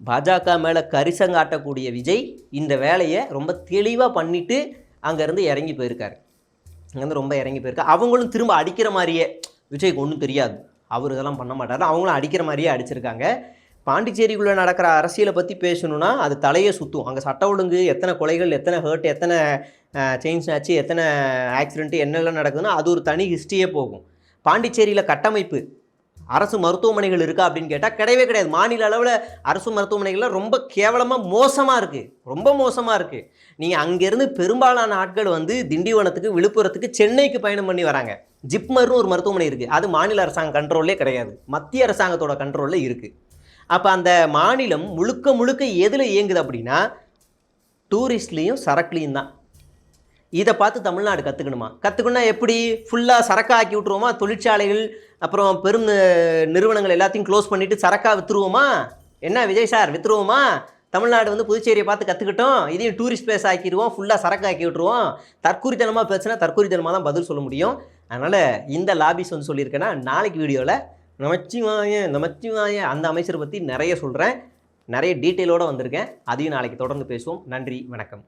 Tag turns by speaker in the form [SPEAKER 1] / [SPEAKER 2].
[SPEAKER 1] பாஜக மேலே கரிசங்காட்டக்கூடிய விஜய் இந்த வேலையை ரொம்ப தெளிவாக பண்ணிவிட்டு அங்கேருந்து இறங்கி போயிருக்காரு. அங்கேருந்து ரொம்ப இறங்கி போயிருக்காரு. அவங்களும் திரும்ப அடிக்கிற மாதிரியே, விஜய்க்கு ஒன்றும் தெரியாது, அவர் இதெல்லாம் பண்ண மாட்டார், அவங்களும் அடிக்கிற மாதிரியே அடிச்சிருக்காங்க. பாண்டிச்சேரிக்குள்ளே நடக்கிற அரசியலை பற்றி பேசணுன்னா அது தலையே சுற்றும். அங்கே சட்ட ஒழுங்கு, எத்தனை கொலைகள், எத்தனை ஹர்ட், எத்தனை செயின் ஸ்நாட்ச்சு, எத்தனை ஆக்சிடென்ட்டு, என்னெல்லாம் நடக்குதுன்னா அது ஒரு தனி ஹிஸ்ட்ரியே போகும். பாண்டிச்சேரியில் கட்டமைப்பு, அரசு மருத்துவமனைகள் இருக்கா அப்படின்னு கேட்டால் கிடையவே கிடையாது. மாநில அளவில் அரசு மருத்துவமனைகள்லாம் ரொம்ப கேவலமாக மோசமாக இருக்குது, ரொம்ப மோசமாக இருக்குது. நீங்கள் அங்கேருந்து பெரும்பாலான ஆட்கள் வந்து திண்டிவனத்துக்கு, விழுப்புரத்துக்கு, சென்னைக்கு பயணம் பண்ணி வராங்க. ஜிப்மர்னு ஒரு மருத்துவமனை இருக்குது, அது மாநில அரசாங்க கண்ட்ரோல்லே கிடையாது, மத்திய அரசாங்கத்தோட கண்ட்ரோலில் இருக்குது. அப்போ அந்த மாநிலம் முழுக்க முழுக்க எதில் இயங்குது அப்படின்னா டூரிஸ்ட்லேயும் சரக்குலேயும் தான். இதை பார்த்து தமிழ்நாடு கற்றுக்கணுமா? கற்றுக்கணுன்னா எப்படி? ஃபுல்லாக சரக்காக ஆக்கி விட்ருவோமா? தொழிற்சாலைகள் அப்புறம் பெரும் நிறுவனங்கள் எல்லாத்தையும் க்ளோஸ் பண்ணிவிட்டு சரக்காக விற்றுருவோமா? என்ன விஜய் சார், விற்றுருவோமா? தமிழ்நாடு வந்து புதுச்சேரியை பார்த்து கற்றுக்கிட்டோம், இதையும் டூரிஸ்ட் பிளேஸ் ஆக்கிடுவோம், ஃபுல்லாக சரக்கு ஆக்கி விட்ருவோம். தற்கூரித்தனமாக பேசுனா தற்கூரித்தனமாக தான் பதில் சொல்ல முடியும். அதனால் இந்த லாபிஸ் வந்து சொல்லியிருக்கேன்னா, நாளைக்கு வீடியோவில் நமச்சிவாய அந்த அமைச்சரை பற்றி நிறைய சொல்கிறேன், நிறைய டீட்டெயிலோடு வந்திருக்கேன். அதையும் நாளைக்கு தொடர்ந்து பேசுவோம். நன்றி, வணக்கம்.